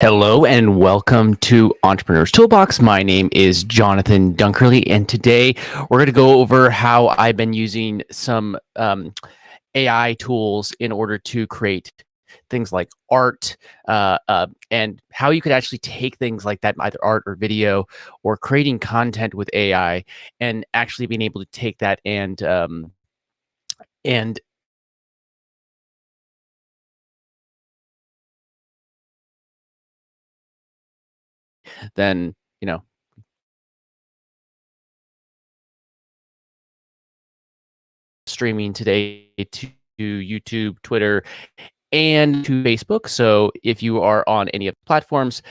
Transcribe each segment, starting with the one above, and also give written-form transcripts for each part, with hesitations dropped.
Hello and welcome to Entrepreneur's Toolbox. My name is Jonathan Dunkerley, and today we're going to go over how I've been using some AI tools in order to create things like art and how you could actually take things like that, either art or video, or creating content with AI, and actually being able to take that and then streaming today to YouTube, Twitter, and to Facebook. So if you are on any of the platforms,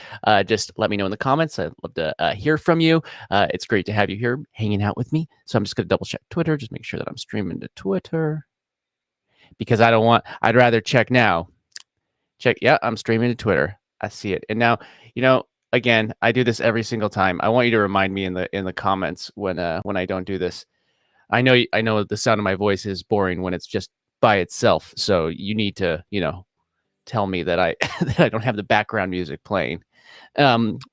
just let me know in the comments. I'd love to hear from you. It's great to have you here hanging out with me. So I'm just going to double check Twitter, just make sure that I'm streaming to Twitter, because I'd rather check now. Check. Yeah, I'm streaming to Twitter. I see it. And now, again, I do this every single time. I want you to remind me in the comments when I don't do this. I know the sound of my voice is boring when it's just by itself. So you need to, tell me that I that I don't have the background music playing.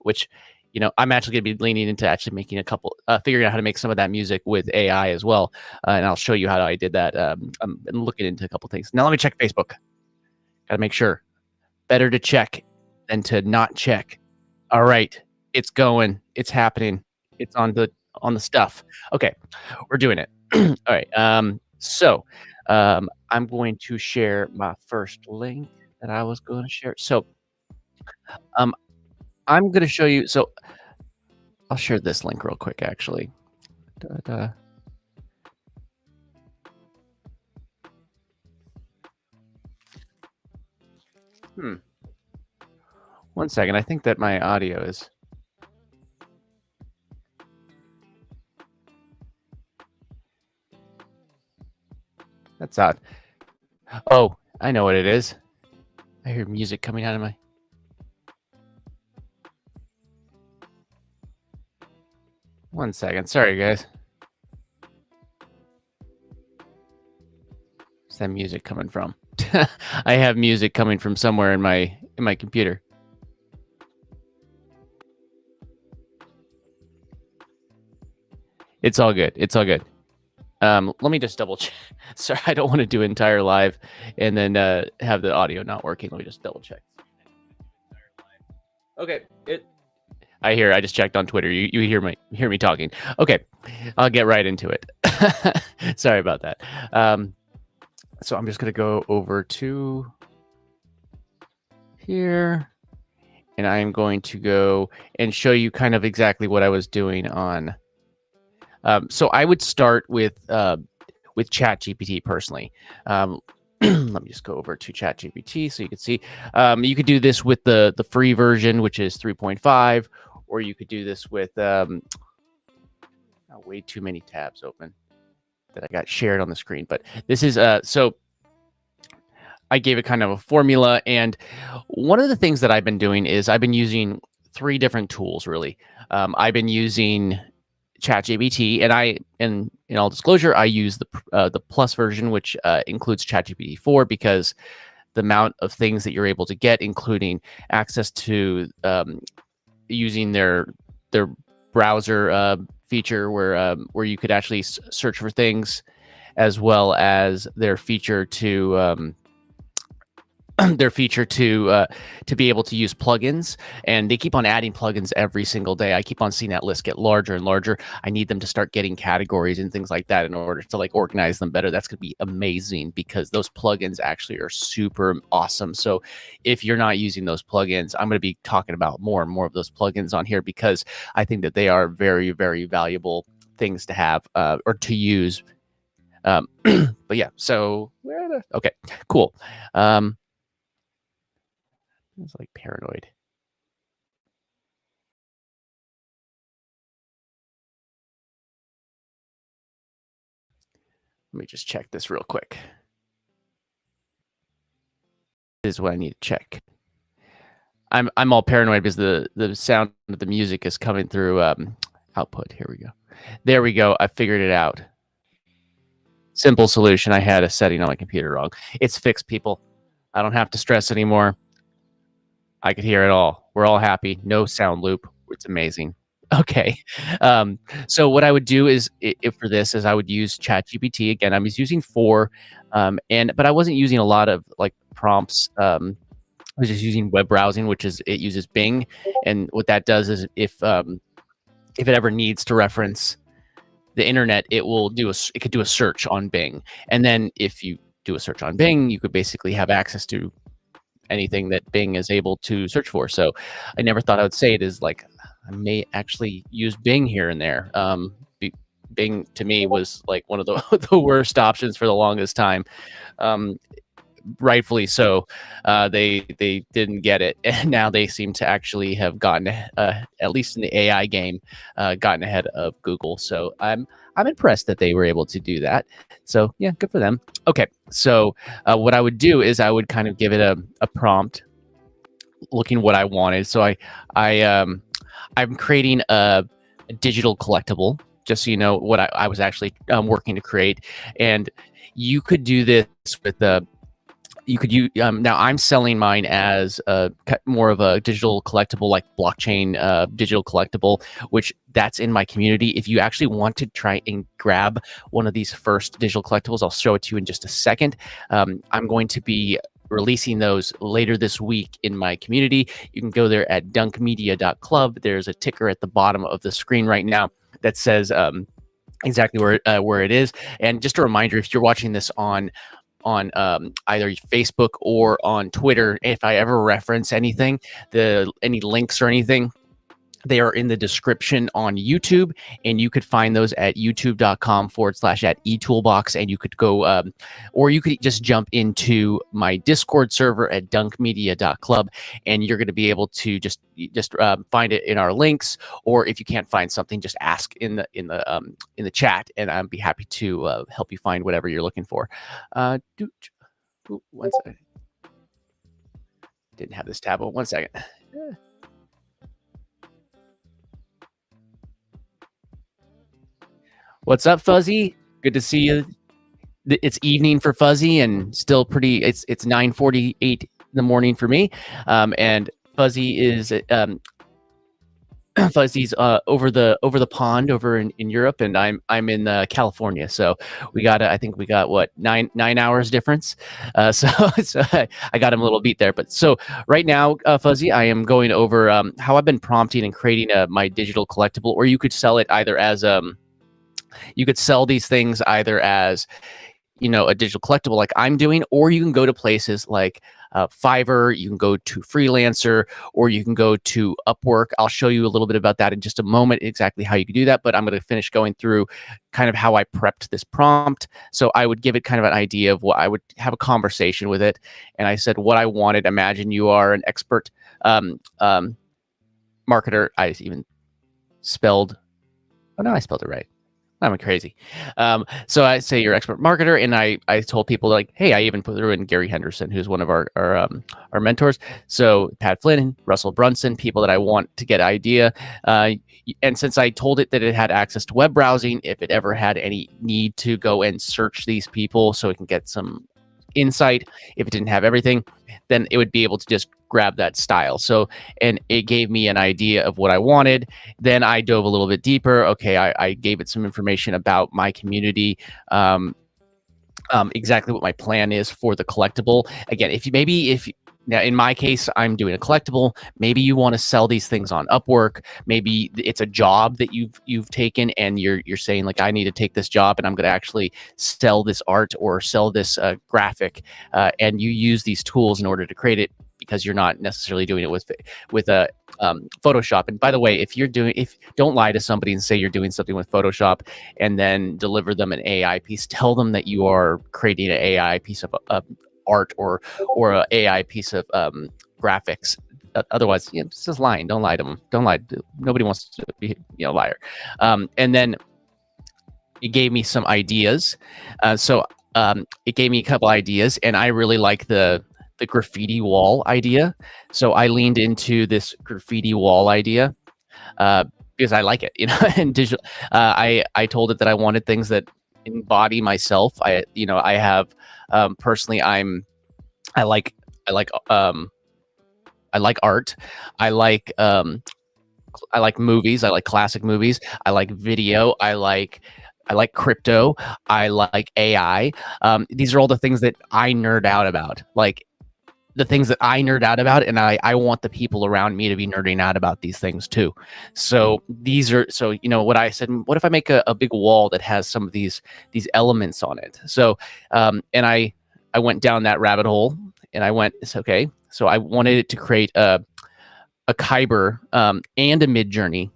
Which, I'm actually going to be leaning into actually making figuring out how to make some of that music with AI as well. And I'll show you how I did that. I'm looking into a couple things. Now let me check Facebook. Got to make sure. Better to check than to not check. All right, it's going. It's happening. It's on the stuff. Okay, we're doing it. All right. I'm going to share my first link that I was going to share. So, um, I'm going to show you. So, I'll share this link real quick, actually. Da-da. One second. I think that my audio is. That's odd. Oh, I know what it is. I hear music coming out of my. One second. Sorry, guys. Where's that music coming from? I have music coming from somewhere in my computer. It's all good. It's all good. Let me just double check. Sorry, I don't want to do entire live and then have the audio not working. Let me just double check. Okay. I just checked on Twitter. You hear me talking. Okay. I'll get right into it. Sorry about that. So I'm just going to go over to here, and I'm going to go and show you kind of exactly what I was doing on. So I would start with ChatGPT personally. Let me just go over to ChatGPT so you can see. You could do this with the free version, which is 3.5, or you could do this with way too many tabs open that I got shared on the screen. But this is so I gave it kind of a formula, and one of the things that I've been doing is I've been using 3 different tools really. I've been using ChatGPT, and in all disclosure, I use the plus version, which includes ChatGPT 4, because the amount of things that you're able to get, including access to using their browser feature, where you could actually search for things, as well as their feature to be able to use plugins, and they keep on adding plugins every single day. I keep on seeing that list get larger and larger. I need them to start getting categories and things like that in order to organize them better. That's going to be amazing, because those plugins actually are super awesome. So if you're not using those plugins, I'm going to be talking about more and more of those plugins on here, because I think that they are very, very valuable things to have or to use. But yeah, so okay, cool. It's like paranoid. Let me just check this real quick. This is what I need to check. I'm all paranoid because the sound of the music is coming through output. Here we go. There we go. I figured it out. Simple solution. I had a setting on my computer wrong. It's fixed, people. I don't have to stress anymore. I could hear it all. We're all happy. No sound loop. It's amazing. Okay. Um, so what I would do is if for this is I would use ChatGPT. Again, I was using 4, but I wasn't using a lot of like prompts. I was just using web browsing, which is it uses Bing, and what that does is if it ever needs to reference the internet, it could do a search on Bing, and then if you do a search on Bing, you could basically have access to anything that Bing is able to search for. So I never thought I would say it is like I may actually use Bing here and there. Bing to me was like one of the the worst options for the longest time. Um, Rightfully so. They didn't get it, and now they seem to actually have gotten at least in the AI game, gotten ahead of Google. So I'm impressed that they were able to do that. So yeah, good for them. Okay, so what I would do is I would kind of give it a prompt, looking what I wanted. So I'm creating a digital collectible, just so you know what I was actually working to create, and you could do this with you could use now I'm selling mine as more of a digital collectible, like blockchain digital collectible, which that's in my community. If you actually want to try and grab one of these first digital collectibles, I'll show it to you in just a second. I'm going to be releasing those later this week in my community. You can go there at dunkmedia.club. There's a ticker at the bottom of the screen right now that says exactly where it is. And just a reminder, if you're watching this on either Facebook or on Twitter, if I ever reference anything, any links or anything, they are in the description on YouTube, and you could find those at youtube.com/@eToolbox, and you could go, or you could just jump into my Discord server at dunkmedia.club, and you're going to be able to just find it in our links, or if you can't find something, just ask in the chat, and I'd be happy to help you find whatever you're looking for. One second. Didn't have this tab. Oh, 1 second. What's up, Fuzzy? Good to see you. It's evening for Fuzzy, and still pretty. It's 9:48 in the morning for me, and Fuzzy is Fuzzy's over the pond over in Europe, and I'm in California. So I think we got what 9 hours difference. So I got him a little beat there. But so right now, Fuzzy, I am going over how I've been prompting and creating my digital collectible, or you could sell it either as you could sell these things either as, a digital collectible like I'm doing, or you can go to places like Fiverr, you can go to Freelancer, or you can go to Upwork. I'll show you a little bit about that in just a moment, exactly how you can do that, but I'm going to finish going through kind of how I prepped this prompt. So I would give it kind of an idea of what I would have a conversation with it. And I said what I wanted. Imagine you are an expert marketer. I even spelled, oh no, I spelled it right. I'm crazy. So I say you're expert marketer, and I told people like, hey, I even threw in Gary Henderson, who's one of our mentors. So Pat Flynn, Russell Brunson, people that I want to get idea. And since I told it that it had access to web browsing, if it ever had any need to go and search these people so it can get some insight, if it didn't have everything, then it would be able to just grab that style. So, and it gave me an idea of what I wanted. Then I dove a little bit deeper. Okay, I gave it some information about my community, exactly what my plan is for the collectible. Again, now in my case, I'm doing a collectible. Maybe you want to sell these things on Upwork. Maybe it's a job that you've taken, and you're saying like, I need to take this job, and I'm going to actually sell this art or sell this graphic, and you use these tools in order to create it, because you're not necessarily doing it with Photoshop. And by the way, don't lie to somebody and say you're doing something with Photoshop and then deliver them an AI piece. Tell them that you are creating an AI piece of art or an AI piece of graphics. Otherwise, just lying. Don't lie to them. Don't lie. Nobody wants to be a liar. And then it gave me some ideas. So it gave me a couple ideas, and I really like the graffiti wall idea. So I leaned into this graffiti wall idea because I like it, and digital. I told it that I wanted things that embody myself. I have personally, I like like art. I like movies. I like classic movies. I like video. I like crypto. I like AI. These are all the things that I nerd out about. Like the things that I nerd out about, and I want the people around me to be nerding out about these things too. So what I said, what if I make a big wall that has some of these elements on it? So and I went down that rabbit hole, and I went, it's okay. So I wanted it to create a Kaiber and a Midjourney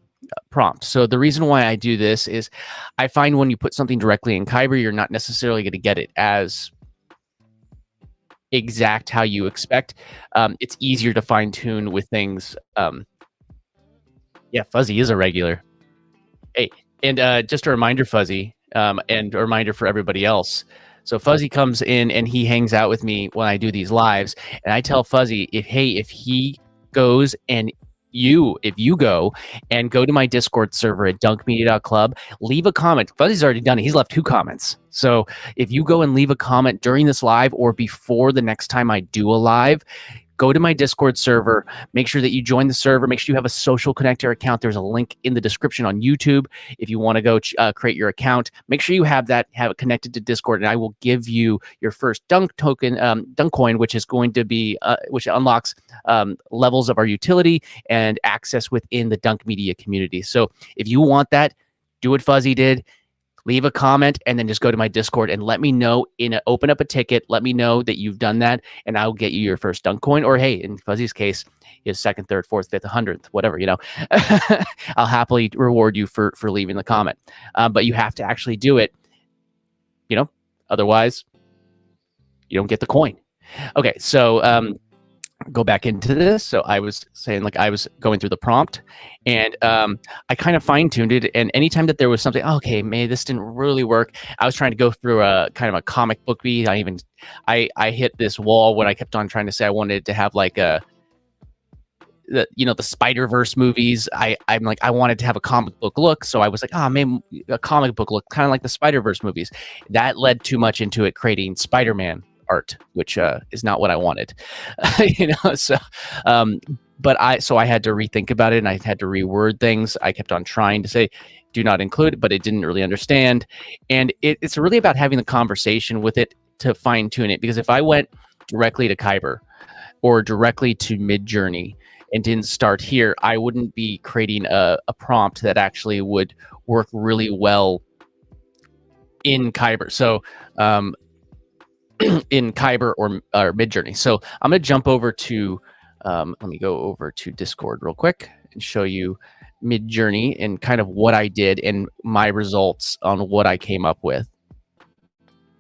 prompt. So the reason why I do this is I find when you put something directly in Kaiber, you're not necessarily going to get it as exact how you expect. It's easier to fine tune with things. Yeah, Fuzzy is a regular. Hey, and just a reminder, Fuzzy, and a reminder for everybody else. So Fuzzy comes in and he hangs out with me when I do these lives, and I tell Fuzzy, if he goes and if you go to my Discord server at dunkmedia.club, leave a comment. Fuzzy's already done it. He's left 2 comments. So if you go and leave a comment during this live or before the next time I do a live, go to my Discord server, make sure that you join the server, make sure you have a social connector account. There's a link in the description on YouTube. If you want to go create your account, make sure you have it connected to Discord, and I will give you your first Dunk token, Dunk coin, which is going to be, which unlocks levels of our utility and access within the Dunk Media community. So if you want that, do what Fuzzy did. Leave a comment and then just go to my Discord and let me know, open up a ticket. Let me know that you've done that, and I'll get you your first Dunk coin. Or hey, in Fuzzy's case, his 2nd, 3rd, 4th, 5th, 100th, whatever, I'll happily reward you for leaving the comment. But you have to actually do it, otherwise you don't get the coin. Okay, so go back into this. So I was saying, like, I was going through the prompt, and I kind of fine-tuned it, and anytime that there was something, okay, maybe this didn't really work, I was trying to go through a kind of a comic book beat. I hit this wall when I kept on trying to say I wanted to have like the Spider-Verse movies. I'm like, I wanted to have a comic book look, so I was like, maybe a comic book look, kind of like the Spider-Verse movies. That led too much into it creating Spider-Man art, which is not what I wanted. So I had to rethink about it, and I had to reword things. I kept on trying to say do not include, but it didn't really understand, and it's really about having the conversation with it to fine-tune it. Because if I went directly to Kaiber or directly to Midjourney and didn't start here, I wouldn't be creating a prompt that actually would work really well in Kaiber. So in Kaiber or Midjourney. So I'm going to jump over to, let me go over to Discord real quick and show you Midjourney and kind of what I did and my results on what I came up with.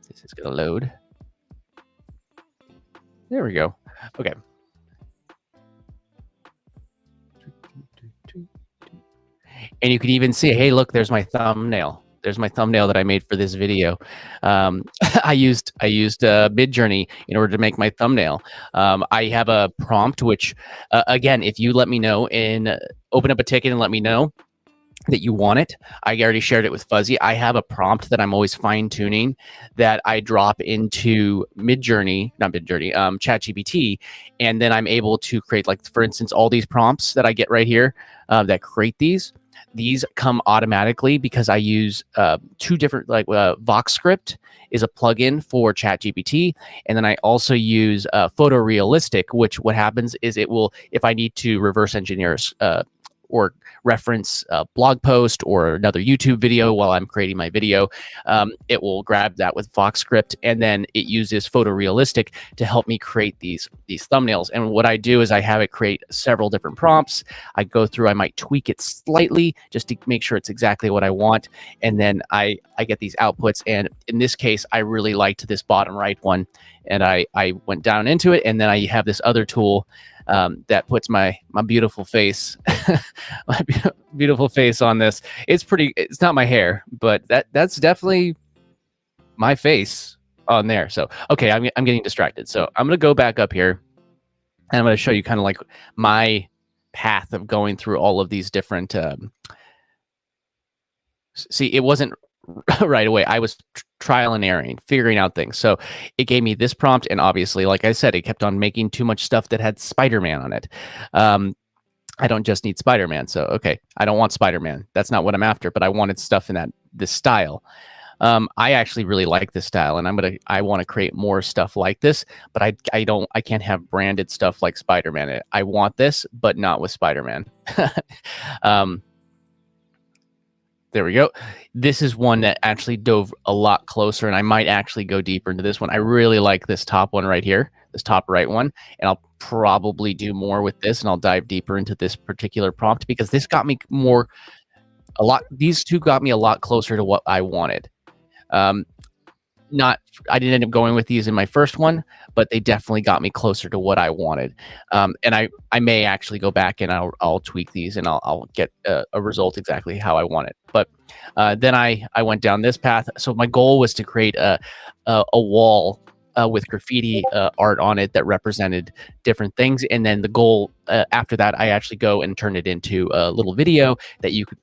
This is going to load. There we go. Okay. And you can even see, hey, look, there's my thumbnail. There's my thumbnail that I made for this video. I used Midjourney in order to make my thumbnail. I have a prompt, which, again, if you let me know and open up a ticket and let me know that you want it, I already shared it with Fuzzy. I have a prompt that I'm always fine tuning that I drop into ChatGPT, and then I'm able to create, like, for instance, all these prompts that I get right here that create these. These come automatically because I use 2 different, like VoxScript is a plugin for ChatGPT, and then I also use Photorealistic, which what happens is it will, if I need to reverse engineer or reference a blog post or another YouTube video while I'm creating my video, it will grab that with VoxScript, and then it uses Photorealistic to help me create these thumbnails. And what I do is I have it create several different prompts. I go through, I might tweak it slightly just to make sure it's exactly what I want, and then I get these outputs. And in this case, I really liked this bottom right one, and I went down into it, and then I have this other tool that puts my beautiful face, my beautiful face on this. It's not my hair, but that's definitely my face on there. So, okay, I'm getting distracted. So I'm going to go back up here, and I'm going to show you kind of like my path of going through all of these different, see, it wasn't right away. I was trial and erroring, figuring out things. So it gave me this prompt, and obviously, like I said, it kept on making too much stuff that had Spider-Man on it. I don't just need Spider-Man. So okay, I don't want Spider-Man. That's not what I'm after. But I wanted stuff in this style. I actually really like this style, and I want to create more stuff like this. But I can't have branded stuff like Spider-Man. I want this, but not with Spider-Man. There we go. This is one that actually dove a lot closer, and I might actually go deeper into this one. I really like this top one right here, this top right one, and I'll probably do more with this, and I'll dive deeper into this particular prompt because this got me these two got me a lot closer to what I wanted. I didn't end up going with these in my first one, but they definitely got me closer to what I wanted. And I may actually go back and I'll tweak these and I'll get a result exactly how I want it. But then I went down this path. So my goal was to create a wall with graffiti art on it that represented different things. And then the goal after that, I actually go and turn it into a little video that you could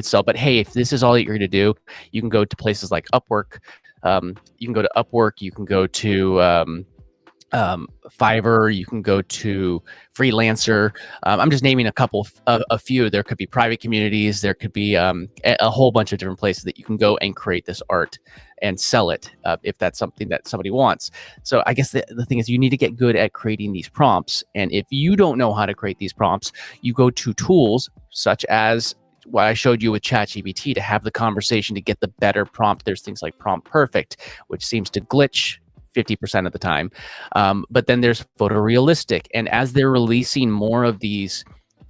sell. But hey, if this is all that you're going to do, you can go to places like Upwork. You can go to Upwork. You can go to Fiverr. You can go to Freelancer. I'm just naming a few. There could be private communities. There could be a whole bunch of different places that you can go and create this art and sell it if that's something that somebody wants. So I guess the thing is you need to get good at creating these prompts. And if you don't know how to create these prompts, you go to tools such as what I showed you with ChatGPT to have the conversation to get the better prompt. There's things like Prompt Perfect, which seems to glitch 50% of the time. But then there's Photorealistic. And as they're releasing more of these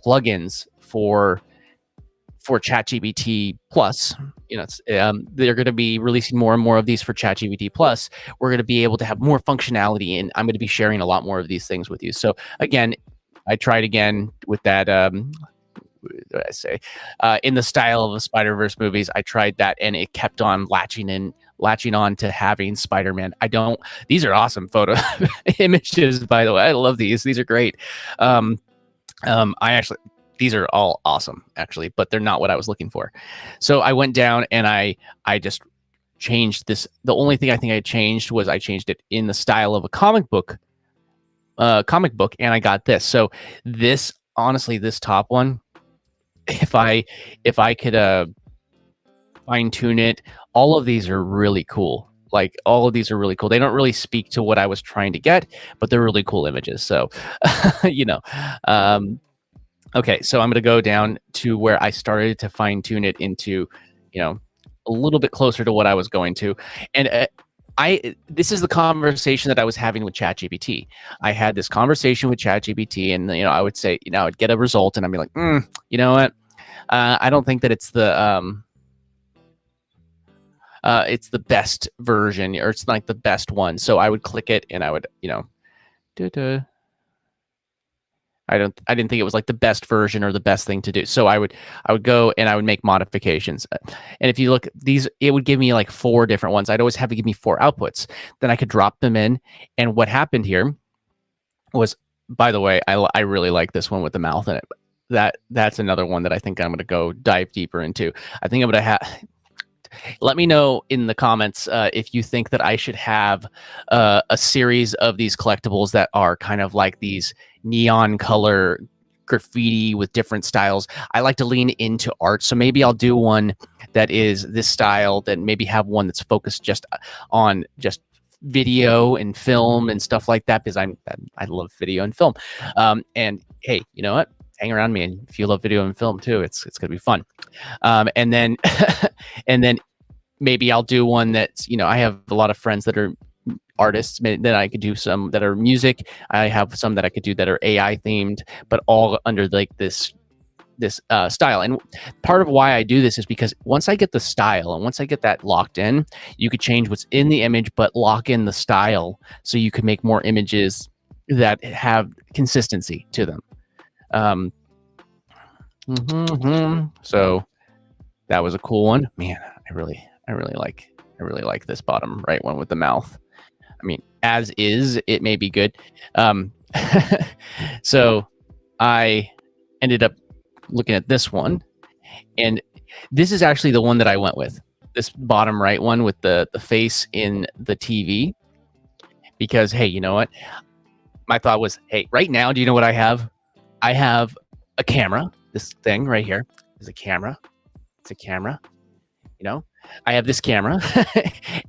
plugins for ChatGPT Plus, they're going to be releasing more and more of these for ChatGPT Plus. We're going to be able to have more functionality, and I'm going to be sharing a lot more of these things with you. So again, I tried again with that. What did I say? In the style of the Spider-Verse movies, I tried that, and it kept on latching on to having Spider-Man. These are awesome photo images, by the way. I love these. These are great. These are all awesome, actually, but they're not what I was looking for. So I went down and I just changed this. The only thing I think I changed was I changed it in the style of a comic book, and I got this. So this, honestly, this top one, if I could fine tune it, all of these are really cool. Like all of these are really cool. They don't really speak to what I was trying to get, but they're really cool images. So, okay, so I'm going to go down to where I started to fine tune it into, a little bit closer to what I was going to. And this is the conversation that I was having with ChatGPT. I had this conversation with ChatGPT, and I would say, I'd get a result, and I'd be like, you know what? I don't think that it's the best version, or it's like the best one. So I would click it, and I would, I didn't think it was like the best version or the best thing to do. So I would go and I would make modifications. And if you look these, it would give me like 4 different ones. I'd always have to give me 4 outputs. Then I could drop them in. And what happened here was, by the way, I really like this one with the mouth in it. That's another one that I think I'm going to go dive deeper into. I think I'm going to have. Let me know in the comments if you think that I should have a series of these collectibles that are kind of like these neon color graffiti with different styles. I like to lean into art, so maybe I'll do one that is this style, then maybe have one that's focused just on just video and film and stuff like that, because I love video and film. And hey, you know what? Hang around me, and if you love video and film too, it's gonna be fun. And then and then maybe I'll do one that's, I have a lot of friends that are artists that I could do some that are music. I have some that I could do that are AI themed, but all under like this style. And part of why I do this is because once I get the style and once I get that locked in, you could change what's in the image, but lock in the style so you can make more images that have consistency to them. So that was a cool one, man. I really like this bottom right one with the mouth. I mean, as is, it may be good. So I ended up looking at this one, and this is actually the one that I went with. this bottom right one with the face in the TV, because, hey, you know what? My thought was, hey, right now, do you know what I have? I have a camera. This thing right here is a camera. It's a camera. You know, I have this camera,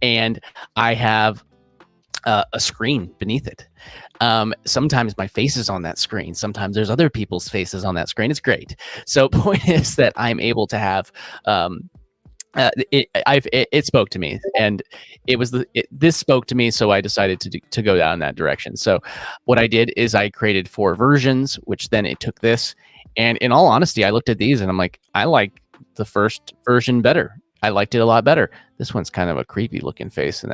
and I have a screen beneath it. Sometimes my face is on that screen. Sometimes there's other people's faces on that screen. It's great. So point is that I'm able to have it spoke to me, and this spoke to me, so I decided to go down that direction. So what I did is I created 4 versions, which then it took this, and in all honesty, I looked at these and I'm like, I like the first version better. I liked it a lot better. This one's kind of a creepy looking face, and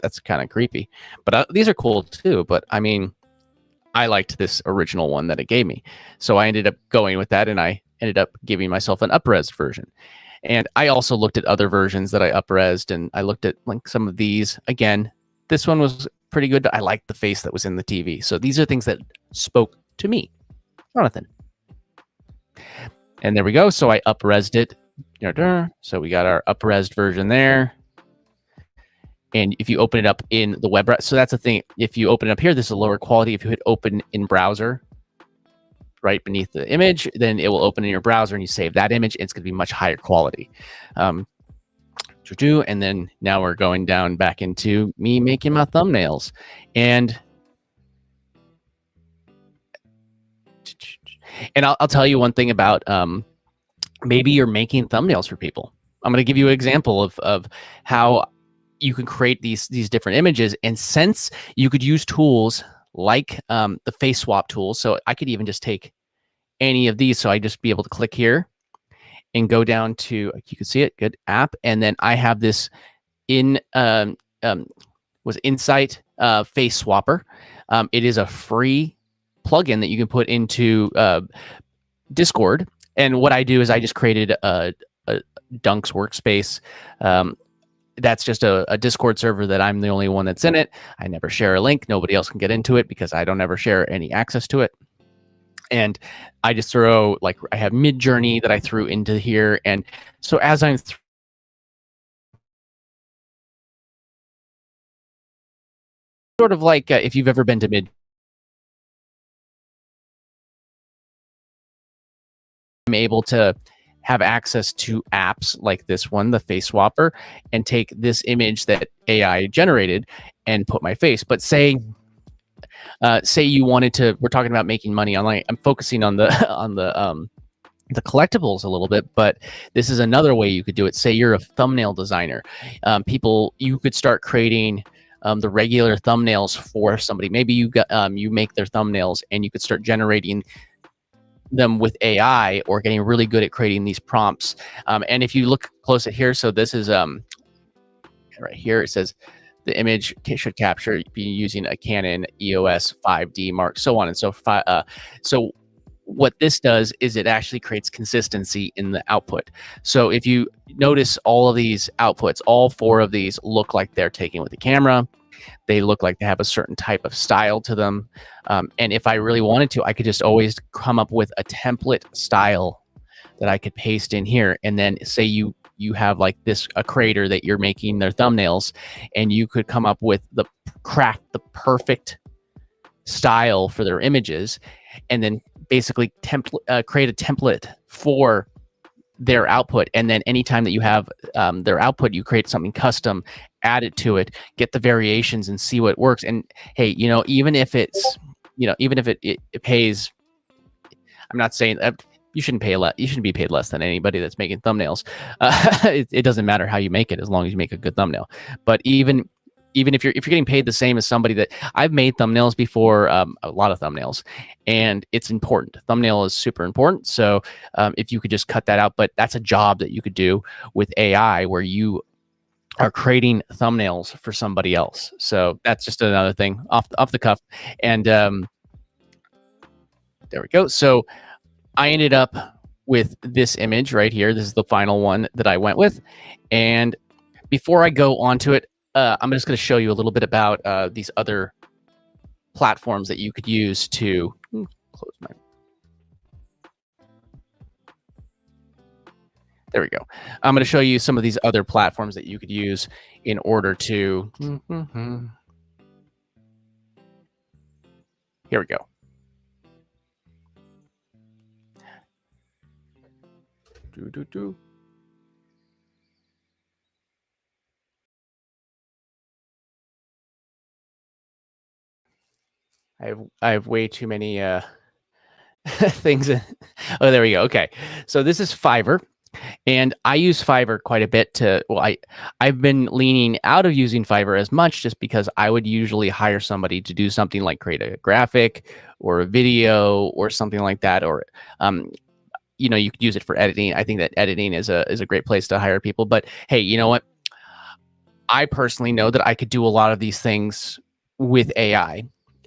that's kind of creepy. But these are cool too. But I mean, I liked this original one that it gave me, so I ended up going with that, and I ended up giving myself an up-res version. And I also looked at other versions that I up-resed, and I looked at like some of these. Again, this one was pretty good. I liked the face that was in the TV. So these are things that spoke to me. Jonathan. And there we go. So I up-resed it. So we got our up-resed version there. And if you open it up in the web, so that's the thing. If you open it up here, this is a lower quality. If you hit open in browser, right beneath the image, then it will open in your browser, and you save that image, and it's going to be much higher quality. And then now we're going down back into me making my thumbnails. And I'll tell you one thing about maybe you're making thumbnails for people. I'm going to give you an example of how you can create these different images. And since you could use tools like the face swap tool, so I could even just take any of these. So I just be able to click here and go down to, you can see it, good app. And then I have this was Insight Face Swapper. It is a free plugin that you can put into Discord. And what I do is I just created a Dunks workspace. That's just a Discord server that I'm the only one that's in it. I never share a link. Nobody else can get into it because I don't ever share any access to it. And I just throw, like, I have Midjourney that I threw into here. And so as I'm sort of like, if you've ever been to Midjourney, I'm able to have access to apps like this one, the Face Swapper, and take this image that AI generated and put my face. But say you wanted to, we're talking about making money online. I'm focusing on the the collectibles a little bit, but this is another way you could do it. Say you're a thumbnail designer. You could start creating the regular thumbnails for somebody. Maybe you make their thumbnails, and you could start generating them with AI, or getting really good at creating these prompts. And if you look close at here, so this is right here, it says the image should be using a Canon EOS 5D Mark, so on and so forth. So what this does is it actually creates consistency in the output. So if you notice, all of these outputs, all 4 of these look like they're taken with the camera. They look like they have a certain type of style to them. And if I really wanted to, I could just always come up with a template style that I could paste in here. And then say you have like a creator that you're making their thumbnails, and you could come up with craft the perfect style for their images, and then basically create a template for their output. And then anytime that you have their output, you create something custom, add it to it, get the variations, and see what works. And hey, even if it's, even if it pays, I'm not saying that you shouldn't pay less. You shouldn't be paid less than anybody that's making thumbnails. It doesn't matter how you make it, as long as you make a good thumbnail. But even if you're getting paid the same as somebody that, I've made thumbnails before, a lot of thumbnails, and it's important. Thumbnail is super important. So if you could just cut that out, but that's a job that you could do with AI, where you are creating thumbnails for somebody else. So that's just another thing off the cuff. And there we go. So I ended up with this image right here. This is the final one that I went with. And before I go on to it, I'm just going to show you a little bit about these other platforms that you could use to close my. There we go. I'm going to show you some of these other platforms that you could use in order to. Here we go. I have way too many things. Oh, there we go. Okay, so this is Fiverr, and I use Fiverr quite a bit to. Well, I've been leaning out of using Fiverr as much just because I would usually hire somebody to do something like create a graphic or a video or something like that, or you know, you could use it for editing. I think that editing is a great place to hire people. But hey, you know what? I personally know that I could do a lot of these things with AI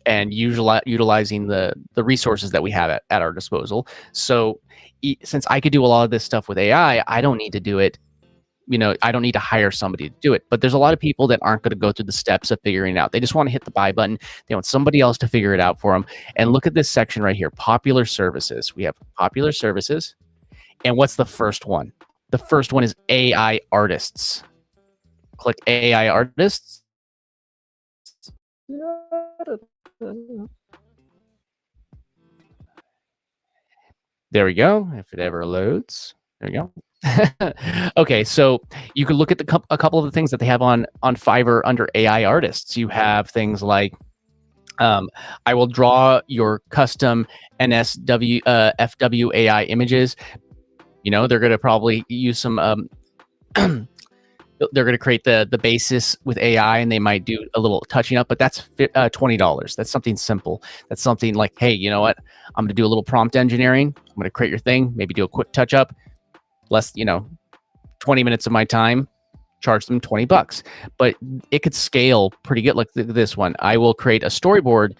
and utilizing the resources that we have at our disposal. So since I could do a lot of this stuff with AI, I don't need to do it. You know, I don't need to hire somebody to do it. But there's a lot of people that aren't going to go through the steps of figuring it out. They just want to hit the buy button. They want somebody else to figure it out for them. And look at this section right here, popular services. We have popular services. And what's the first one? The first one is AI artists. Click AI artists. There we go. If it ever loads. There we go. Okay, so you can look at a couple of the things that they have on Fiverr under AI artists. You have things like I will draw your custom NSW FWAI images. You know, they're going to probably use some they're going to create the basis with AI, and they might do a little touching up, but that's $20. That's something simple. That's something like, hey, you know what? I'm going to do a little prompt engineering. I'm going to create your thing, maybe do a quick touch up, less, you know, 20 minutes of my time, charge them $20. But it could scale pretty good. Like this one, I will create a storyboard,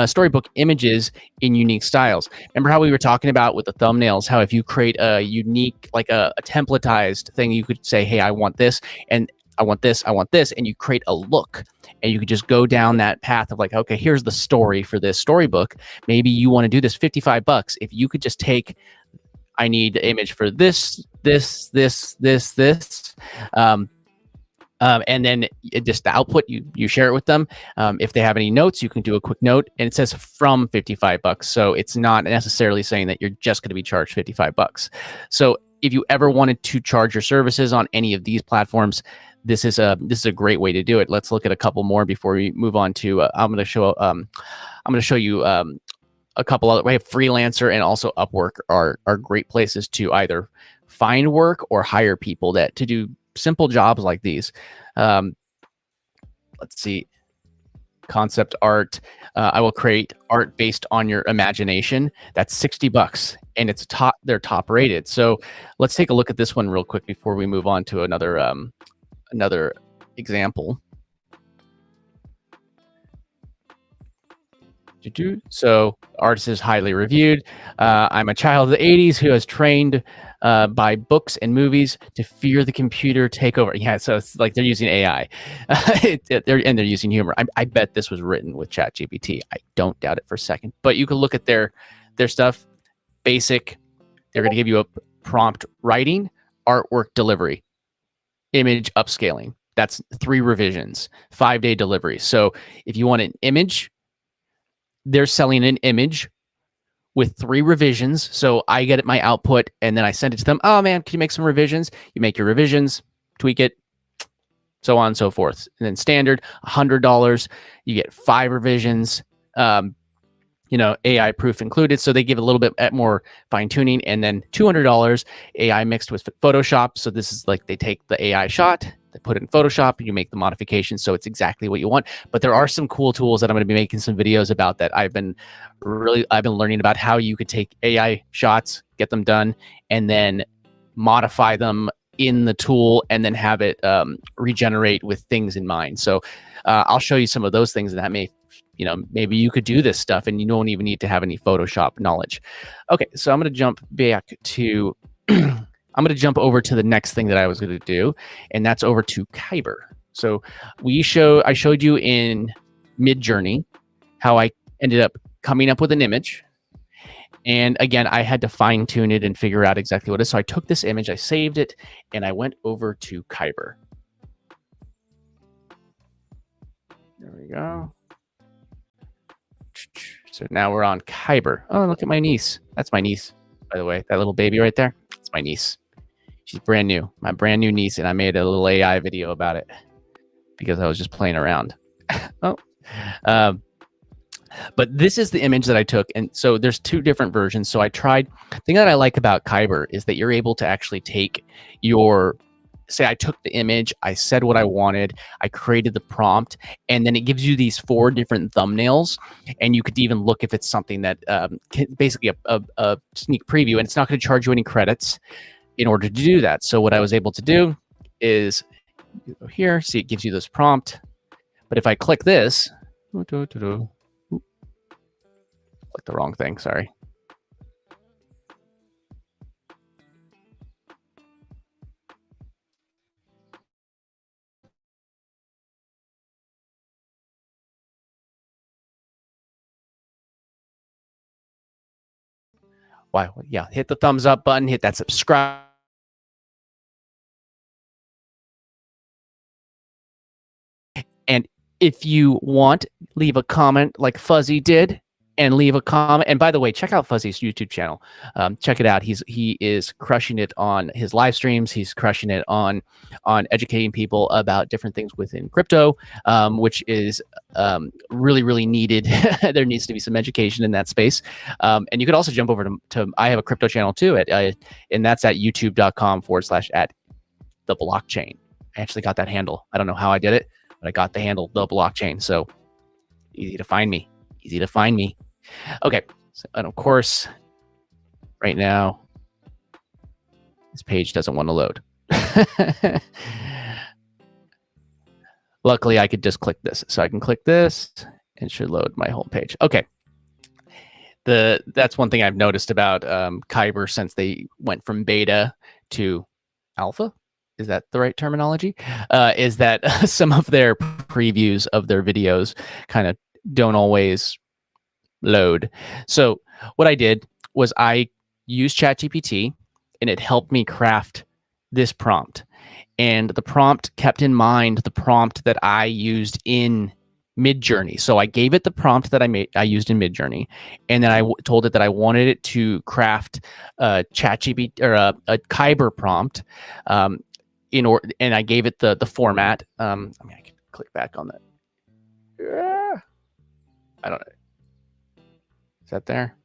storybook images in unique styles. Remember how we were talking about with the thumbnails, how if you create a unique, like a templatized thing, you could say, hey, I want this, and I want this, I want this, and you create a look, and you could just go down that path of like, okay, here's the story for this storybook. Maybe you want to do this $55. If you could just take, I need the image for this, and then just the output, you share it with them. If they have any notes, you can do a quick note, and it says from $55. So it's not necessarily saying that you're just going to be charged $55. So if you ever wanted to charge your services on any of these platforms, this is a great way to do it. Let's look at a couple more before we move on to. I'm going to show you a couple other. We have Freelancer and also Upwork are great places to either find work or hire people to do simple jobs like these. Let's see, concept art. I will create art based on your imagination. That's $60, and they're top rated. So let's take a look at this one real quick before we move on to another example. So artist is highly reviewed. I'm a child of the 80s who has trained by books and movies to fear the computer takeover. Yeah, so it's like they're using AI. They're using humor. I bet this was written with ChatGPT. I don't doubt it for a second. But you can look at their stuff. Basic. They're going to give you a prompt writing, artwork delivery, image upscaling. That's 3 revisions, 5-day delivery. So if you want an image, they're selling an image with 3 revisions. So I get my output and then I send it to them. Oh man, can you make some revisions? You make your revisions, tweak it, so on and so forth. And then standard, $100, you get 5 revisions, you know, AI proof included. So they give a little bit more fine tuning, and then $200 AI mixed with Photoshop. So this is like they take the AI shot, they put it in Photoshop, and you make the modifications so it's exactly what you want. But there are some cool tools that I'm going to be making some videos about that I've been learning about, how you could take AI shots, get them done, and then modify them in the tool, and then have it regenerate with things in mind. So I'll show you some of those things, and that may, you know, maybe you could do this stuff and you don't even need to have any Photoshop knowledge. Okay, so I'm going to jump back to I'm going to jump over to the next thing that I was going to do, and that's over to Kaiber. So I showed you in Midjourney how I ended up coming up with an image, And again, I had to fine tune it and figure out exactly what it is. So I took this image, I saved it, and I went over to Kaiber. There we go. So now we're on Kaiber. Oh, look at my niece. That's my niece, by the way. That little baby right there. That's my niece. She's brand new. My brand new niece, and I made a little AI video about it because I was just playing around. Oh. But this is the image that I took. And so there's two different versions. So I tried. The thing that I like about Kaiber is that you're able to actually take your, say I took the image, I said what I wanted, I created the prompt, and then it gives you these 4 different thumbnails. And you could even look if it's something that basically a sneak preview, and it's not going to charge you any credits in order to do that. So what I was able to do is go here, see it gives you this prompt. But if I click this, click the wrong thing, sorry. Why? Yeah, hit the thumbs up button, hit that subscribe. And if you want, leave a comment like Fuzzy did, and leave a comment. And by the way, check out Fuzzy's YouTube channel. Check it out. He is crushing it on his live streams. He's crushing it on educating people about different things within crypto, which is really, really needed. There needs to be some education in that space. And you could also jump over to I have a crypto channel too, and that's at youtube.com/@theblockchain. I actually got that handle. I don't know how I did it, but I got the handle, the blockchain. So easy to find me. Easy to find me. Okay. So, and of course, right now, this page doesn't want to load. Luckily, I could just click this. So I can click this and it should load my whole page. Okay. That's one thing I've noticed about Kaiber since they went from beta to alpha. Is that the right terminology? Is that some of their previews of their videos kind of don't always load. So what I did was I used ChatGPT, and it helped me craft this prompt. And the prompt kept in mind the prompt that I used in Midjourney. So I gave it the prompt that I used in Midjourney, and then I told it that I wanted it to craft a ChatGPT or a Kaiber prompt. And I gave it the format. I mean, I can click back on that. I don't know. Is that there?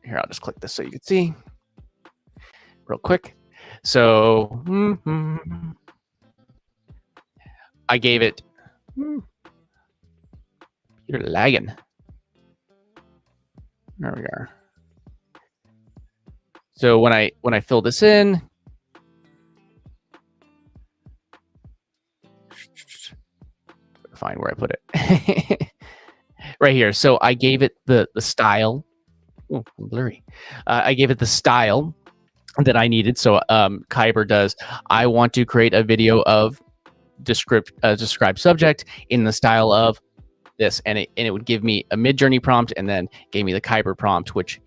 Here, I'll just click this so you can see real quick. So I gave it. You're lagging. There we are. So when I fill this in, find where I put it. Right here. So I gave it the style. Oh, blurry. I gave it the style that I needed. So Kaiber does. I want to create a video of describe subject in the style of this, and it would give me a Midjourney prompt, and then gave me the Kaiber prompt, which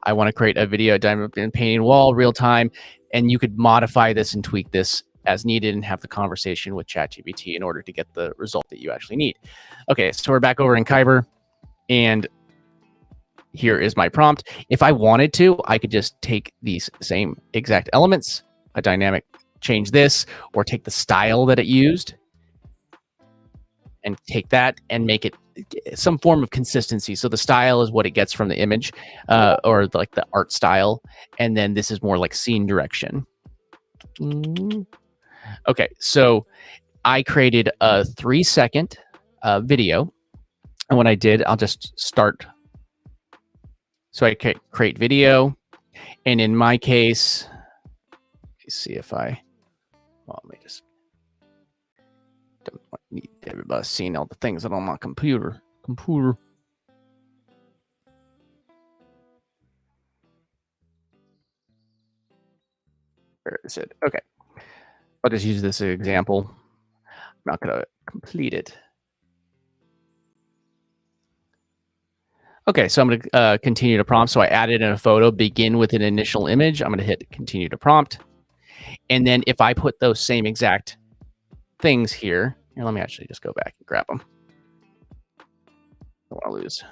I want to create a video diamond painting wall real time, and you could modify this and tweak this as needed and have the conversation with ChatGPT in order to get the result that you actually need. Okay, so we're back over in Kaiber, and here is my prompt. If I wanted to, I could just take these same exact elements, a dynamic, change this, or take the style that it used and take that and make it some form of consistency. So the style is what it gets from the image, or like the art style. And then this is more like scene direction. Okay, so I created a 3-second video. And what I did, I'll just start. So I create video. And in my case, let's see if let me just, don't need everybody seeing all the things that are on my computer. Where is it? Okay. I'll just use this example. I'm not going to complete it. Okay, so I'm going to continue to prompt. So I added in a photo, begin with an initial image. I'm going to hit continue to prompt. And then if I put those same exact things here let me actually just go back and grab them. I don't want to lose.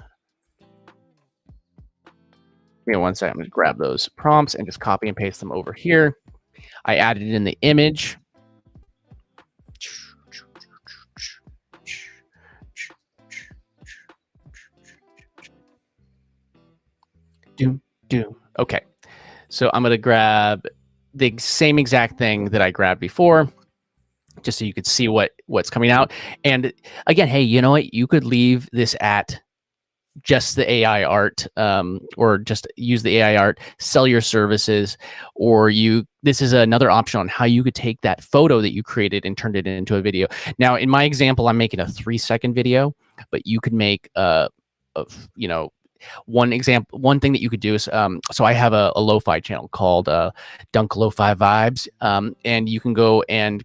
Give me one second. I'm going to grab those prompts and just copy and paste them over here. I added in the image. Okay, so I'm going to grab the same exact thing that I grabbed before, just so you could see what's coming out. And again, hey, you know what? You could leave this at just the AI art, or just use the AI art, sell your services, or this is another option on how you could take that photo that you created and turn it into a video. Now, in my example, I'm making a 3-second video, but you could make one thing that you could do is, so I have a lo-fi channel called 𝐂𝐇𝐀𝐍𝐶𝐄, and you can go and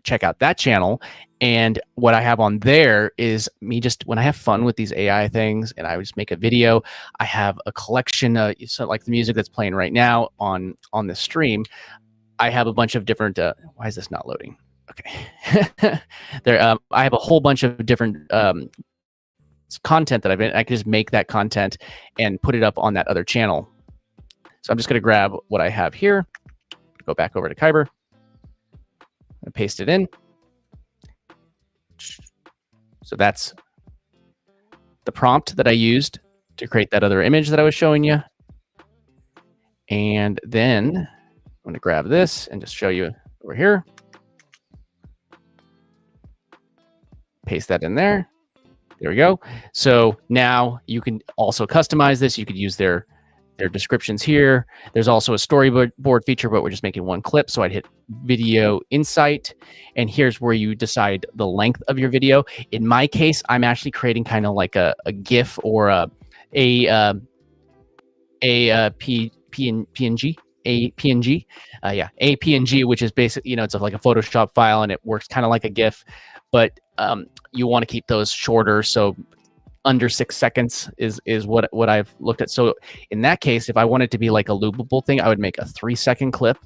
check out that channel. And what I have on there is me just when I have fun with these AI things and I would just make a video. I have a collection, so like the music that's playing right now on the stream. I have a bunch of different, why is this not loading? Okay. I have a whole bunch of different content that I can just make that content and put it up on that other channel. So I'm just going to grab what I have here, go back over to Kaiber, and paste it in. So that's the prompt that I used to create that other image that I was showing you. And then I'm going to grab this and just show you over here. Paste that in there. There we go. So now you can also customize this. You could use their descriptions here. There's also a storyboard feature, but we're just making one clip. So I'd hit video insight, and here's where you decide the length of your video. In my case, I'm actually creating kind of like a GIF or APNG, which is basically, it's like a Photoshop file, and it works kind of like a GIF, but you want to keep those shorter. So under 6 seconds is what I've looked at. So in that case, if I wanted to be like a loopable thing, I would make a 3-second clip,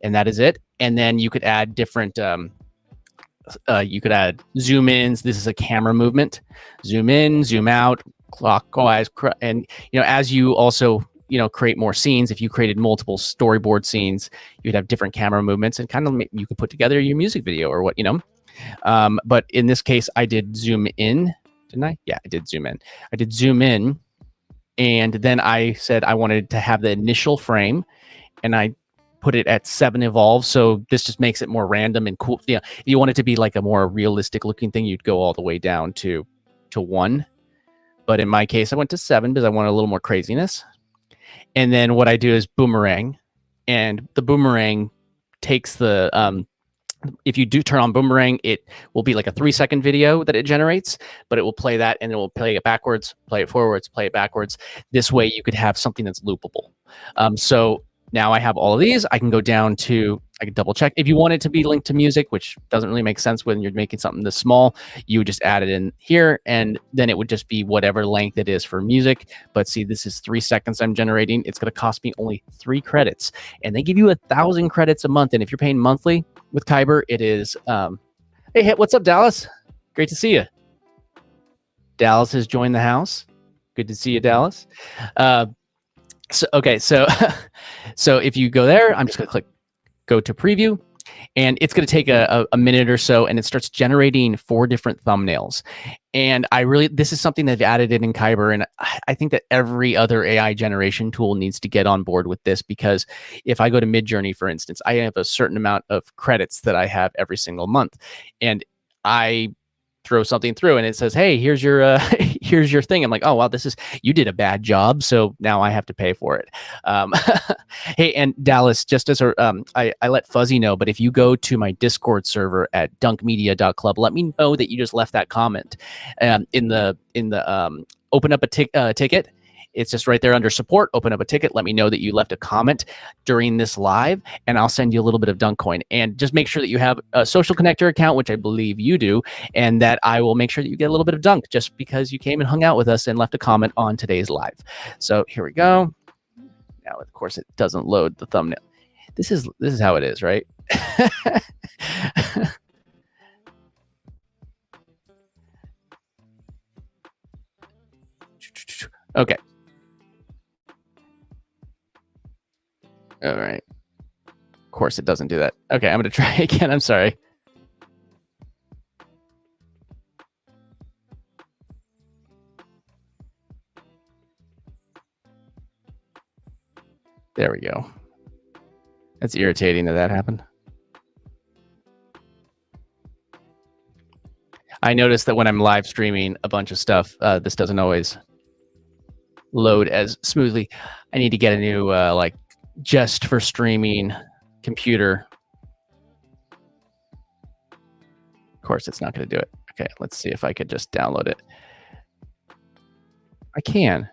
and that is it. And then you could add different, you could add zoom ins. This is a camera movement, zoom in, zoom out, clockwise, and as you also create more scenes. If you created multiple storyboard scenes, you'd have different camera movements, and kind of you could put together your music video or what. But in this case, I did zoom in, didn't I? Yeah, I did zoom in. I did zoom in, and then I said I wanted to have the initial frame, and I put it at 7 evolve. So this just makes it more random and cool. Yeah, if you want it to be like a more realistic looking thing, you'd go all the way down to 1. But in my case, I went to 7 because I wanted a little more craziness. And then what I do is boomerang, and the boomerang takes the if you do turn on boomerang, it will be like a 3-second video that it generates, but it will play that, and it will play it backwards, play it forwards, play it backwards. This way you could have something that's loopable. So now I have all of these. I can go down to, I can double check. If you want it to be linked to music, which doesn't really make sense when you're making something this small, you would just add it in here, and then it would just be whatever length it is for music. But see, this is 3 seconds I'm generating. It's going to cost me only 3 credits, and they give you 1,000 credits a month. And if you're paying monthly with Kaiber, it is, hey, what's up, Dallas? Great to see you. Dallas has joined the house. Good to see you, Dallas. So if you go there, I'm just going to click go to preview, and it's going to take a minute or so, and it starts generating 4 different thumbnails. And this is something they've added in Kaiber, and I think that every other AI generation tool needs to get on board with this, because if I go to Midjourney, for instance, I have a certain amount of credits that I have every single month, and I throw something through and it says, hey, here's your here's your thing. I'm like, oh wow, you did a bad job, so now I have to pay for it. Hey, and Dallas, just as I let Fuzzy know, but if you go to my Discord server at dunkmedia.club, let me know that you just left that comment in the open up a ticket It's just right there under support. Open up a ticket. Let me know that you left a comment during this live, and I'll send you a little bit of Dunk Coin. And just make sure that you have a social connector account, which I believe you do, and that I will make sure that you get a little bit of Dunk just because you came and hung out with us and left a comment on today's live. So here we go. Now, of course, it doesn't load the thumbnail. This is how it is, right? Okay. All right. Of course, it doesn't do that. Okay, I'm going to try again. I'm sorry. There we go. That's irritating that happened. I noticed that when I'm live streaming a bunch of stuff, this doesn't always load as smoothly. I need to get a new like just for streaming computer. Of course, it's not going to do it. Okay, let's see if I could just download it. I can.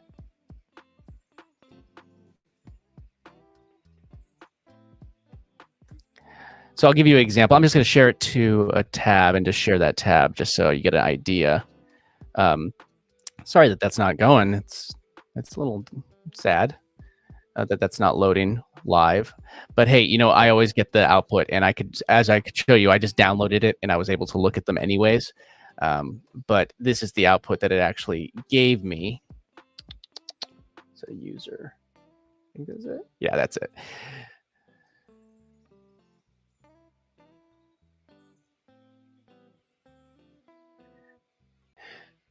So I'll give you an example. I'm just going to share it to a tab and just share that tab just so you get an idea. Sorry that that's not going. It's a little sad that that's not loading live. But hey, you know, I always get the output, and I could show you, I just downloaded it and I was able to look at them anyways. But this is the output that it actually gave me. So user, I think that's it. Yeah, that's it.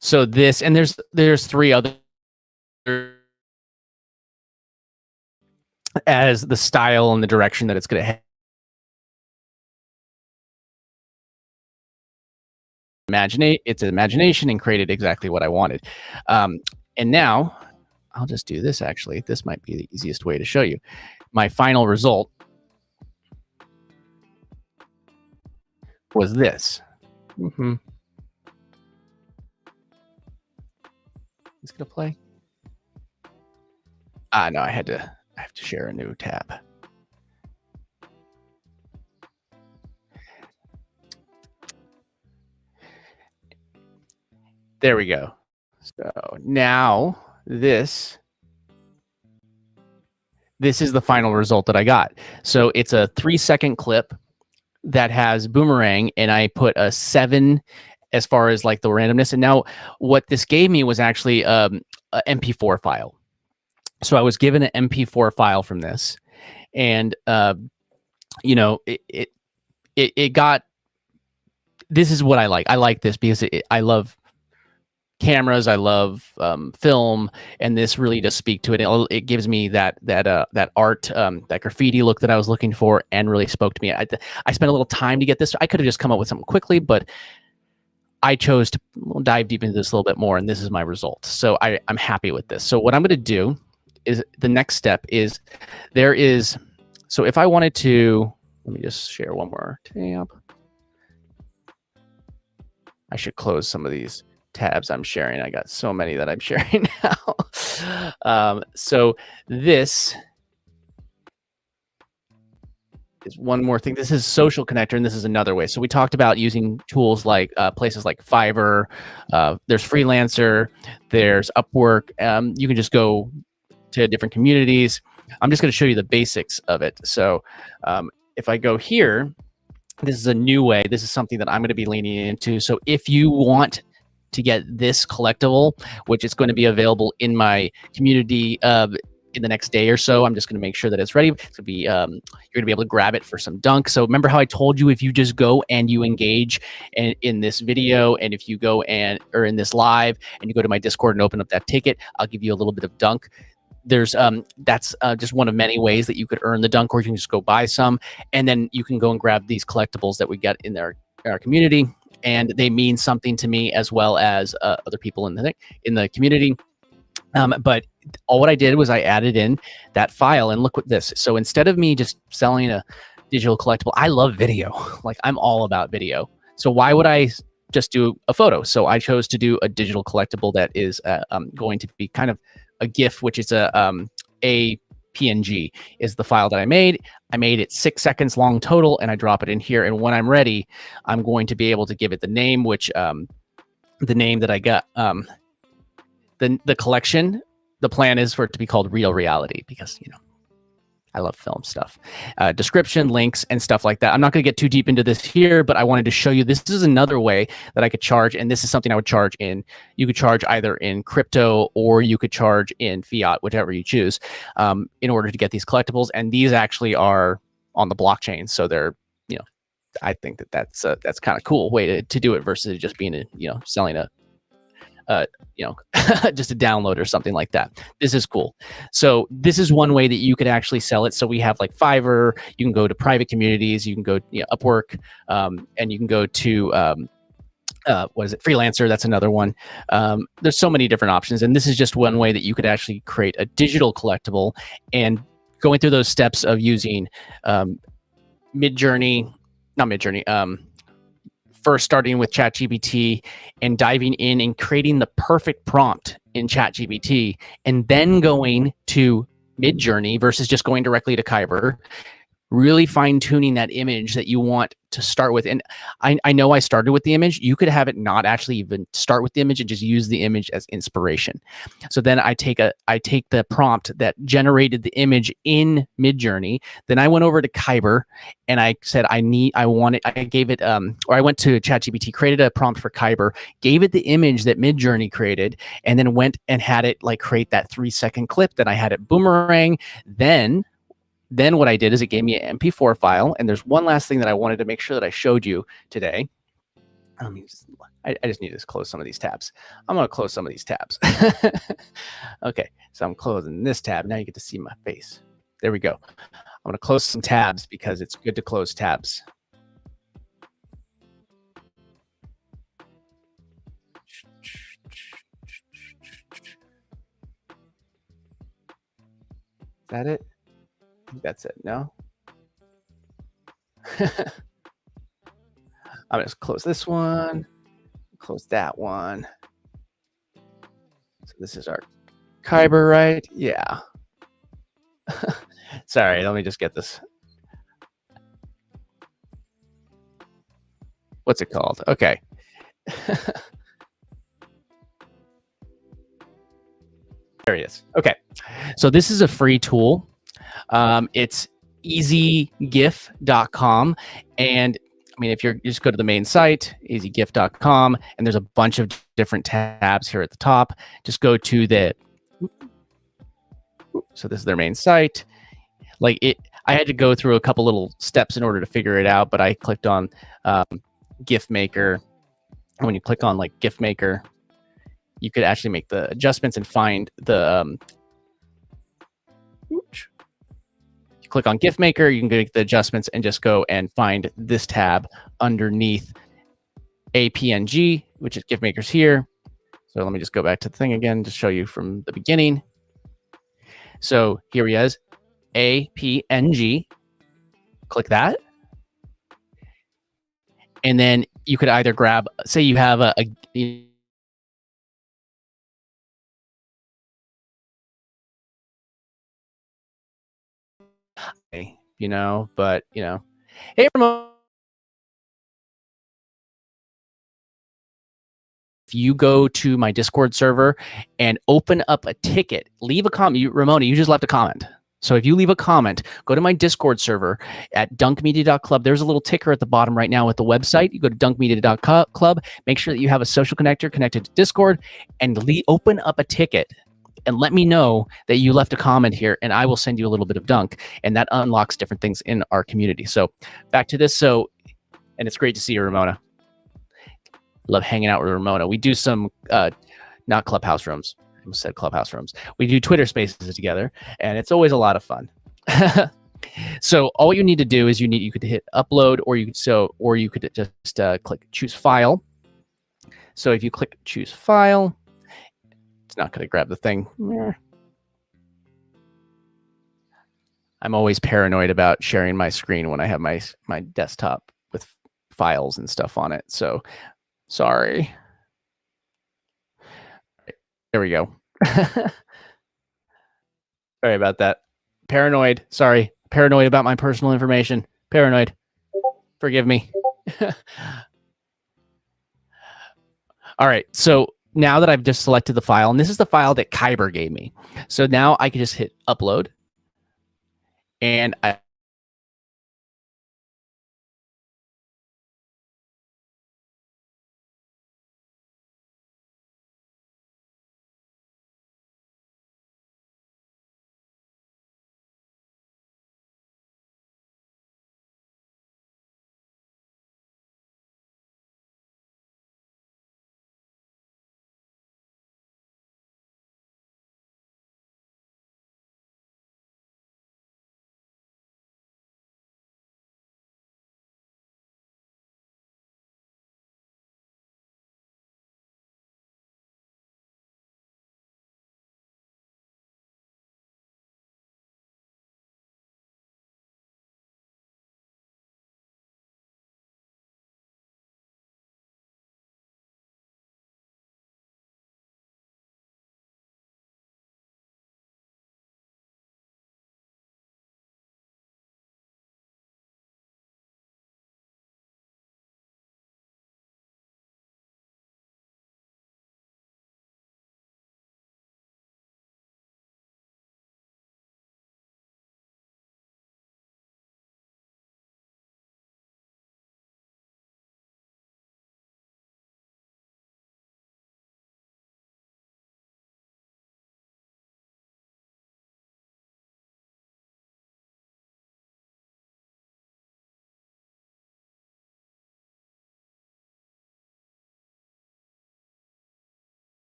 So this, and there's 3 other as the style and the direction that it's going to head. It's imagination and created exactly what I wanted. And now I'll just do this. Actually, this might be the easiest way to show you my final result was this. It's gonna play. No, I have to share a new tab. There we go. So now this is the final result that I got. So it's a 3-second clip that has boomerang, and I put a 7 as far as like the randomness. And now what this gave me was actually a MP4 file. So I was given an MP4 file from this, and you know, it got. This is what I like. I like this because I love cameras. I love film, and this really does speak to it. It gives me that art, that graffiti look that I was looking for, and really spoke to me. I spent a little time to get this. I could have just come up with something quickly, but I chose to dive deep into this a little bit more, and this is my result. So I'm happy with this. So what I'm going to do is the next step is so if I wanted to, let me just share one more tab. I should close some of these tabs I'm sharing. I got so many that I'm sharing now. So this is one more thing. This is social connector, and this is another way. So we talked about using tools like places like Fiverr. There's Freelancer. There's Upwork. You can just go to different communities. I'm just going to show you the basics of it. So if I go here, this is a new way. This is something that I'm going to be leaning into. So if you want to get this collectible, which is going to be available in my community in the next day or so, I'm just going to make sure that it's ready. It's going to be you're going to be able to grab it for some Dunk. So remember how I told you, if you just go and you engage in this video, and if you go or in this live, and you go to my Discord and open up that ticket, I'll give you a little bit of Dunk. There's that's just one of many ways that you could earn the Dunk, or you can just go buy some, and then you can go and grab these collectibles that we get in our community, and they mean something to me as well as other people in the community. But all what I did was I added in that file, and look at this. So instead of me just selling a digital collectible, I love video. Like, I'm all about video. So why would I just do a photo? So I chose to do a digital collectible that is going to be kind of a GIF, which is a APNG is the file that I made. I made it 6 seconds long total, and I drop it in here. And when I'm ready, I'm going to be able to give it the name, which the name that I got, the collection, the plan is for it to be called Real Reality, because, you know, I love film stuff, description, links, and stuff like that. I'm not going to get too deep into this here, but I wanted to show you this is another way that I could charge, and this is something I would charge in. You could charge either in crypto or you could charge in fiat, whichever you choose, in order to get these collectibles. And these actually are on the blockchain, so they're, you know, I think that that's kind of cool way to do it versus just being selling a you know, just a download or something like that. This is cool. So this is one way that you could actually sell it. So we have like Fiverr, you can go to private communities, you can go Upwork, and you can go to what is it, Freelancer, that's another one. There's so many different options, and this is just one way that you could actually create a digital collectible. And going through those steps of using Midjourney, not Midjourney, first starting with ChatGPT and diving in and creating the perfect prompt in ChatGPT, and then going to Midjourney versus just going directly to Kaiber, really fine tuning that image that you want to start with. And I know I started with the image. You could have it not actually even start with the image and just use the image as inspiration. So then I take the prompt that generated the image in Midjourney. Then I went over to Kaiber and I said, I gave it, or I went to ChatGPT, created a prompt for Kaiber, gave it the image that Midjourney created, and then went and had it like create that 3-second clip. Then I had it boomerang. Then what I did is it gave me an MP4 file. And there's one last thing that I wanted to make sure that I showed you today. I just need to close some of these tabs. I'm going to close some of these tabs. Okay, so I'm closing this tab. Now you get to see my face. There we go. I'm going to close some tabs because it's good to close tabs. Is that it? I think that's it. No? I'm just close this one, close that one. So this is our Kaiber, right? Yeah. Sorry, let me just get this. What's it called? Okay. There it is. Okay. So this is a free tool. It's 𝐒𝐔𝐁𝐒.com. And I mean, if you just go to the main site, 𝐒𝐔𝐁𝐒.com, and there's a bunch of different tabs here at the top. Just go to the, so this is their main site. Like I had to go through a couple little steps in order to figure it out, but I clicked on GIF Maker. And when you click on like GIF Maker, you could actually make the adjustments and find the, click on GIF Maker, you can make the adjustments and just go and find this tab underneath APNG, which is GIF Maker's here. So let me just go back to the thing again to show you from the beginning. So here he is, APNG. Click that. And then you could either grab, say you have but hey, Ramon. If you go to my Discord server and open up a ticket, leave a comment. Ramona, you just left a comment. So if you leave a comment, go to my Discord server at dunkmedia.club. There's a little ticker at the bottom right now with the website. You go to dunkmedia.club, make sure that you have a social connector connected to Discord, and open up a ticket and let me know that you left a comment here, and I will send you a little bit of Dunk, and that unlocks different things in our community. So back to this. So, and it's great to see you, Ramona. Love hanging out with Ramona. We do some, not clubhouse rooms. I almost said clubhouse rooms. We do Twitter spaces together, and it's always a lot of fun. So all you need to do is you could hit upload, or you could just click choose file. So if you click choose file, it's not going to grab the thing. I'm always paranoid about sharing my screen when I have my desktop with files and stuff on it. So sorry. There we go. Sorry about that. Paranoid. Sorry. Paranoid about my personal information. Paranoid. Forgive me. All right. So now that I've just selected the file, and this is the file that Kaiber gave me. So now I can just hit upload. And I